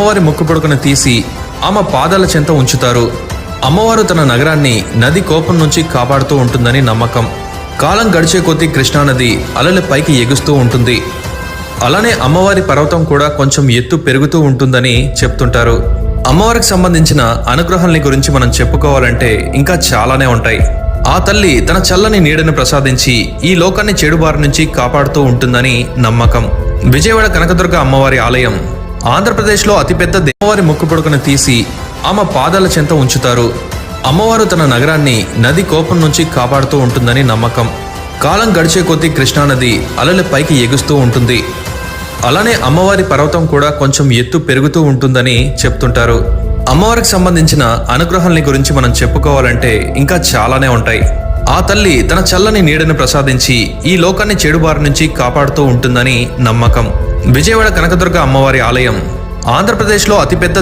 అమ్మవారి ముక్కుపుడకను తీసి ఆమె పాదాల చెంత ఉంచుతారు. అమ్మవారు తన నగరాన్ని నది కోపం నుంచి కాపాడుతూ ఉంటుందని నమ్మకం. కాలం గడిచే కొద్దీ కృష్ణానది అలల పైకి ఎగుస్తూ ఉంటుంది. అలానే అమ్మవారి పర్వతం కూడా కొంచెం ఎత్తు పెరుగుతూ ఉంటుందని చెప్తుంటారు. అమ్మవారికి సంబంధించిన అనుగ్రహాలని గురించి మనం చెప్పుకోవాలంటే ఇంకా చాలానే ఉంటాయి. ఆ తల్లి తన చల్లని నీడను ప్రసాదించి ఈ లోకాన్ని చెడుబారి నుంచి కాపాడుతూ ఉంటుందని నమ్మకం. విజయవాడ కనకదుర్గ అమ్మవారి ఆలయం ఆంధ్రప్రదేశ్లో అతిపెద్ద అమ్మవారి ముక్కుపుడకను తీసి ఆమె పాదాల చెంత ఉంచుతారు. అమ్మవారు తన నగరాన్ని నది కోపం నుంచి కాపాడుతూ ఉంటుందని నమ్మకం. కాలం గడిచే కొద్దీ కృష్ణానది అలల పైకి ఎగుస్తూ ఉంటుంది. అలానే అమ్మవారి పర్వతం కూడా కొంచెం ఎత్తు పెరుగుతూ ఉంటుందని చెప్తుంటారు. అమ్మవారికి సంబంధించిన అనుగ్రహాలని గురించి మనం చెప్పుకోవాలంటే ఇంకా చాలానే ఉంటాయి. ఆ తల్లి తన చల్లని నీడను ప్రసాదించి ఈ లోకాన్ని చెడుబారి నుంచి కాపాడుతూ ఉంటుందని నమ్మకం. విజయవాడ కనకదుర్గ అమ్మవారి ఆలయం ఆంధ్రప్రదేశ్లో అతిపెద్ద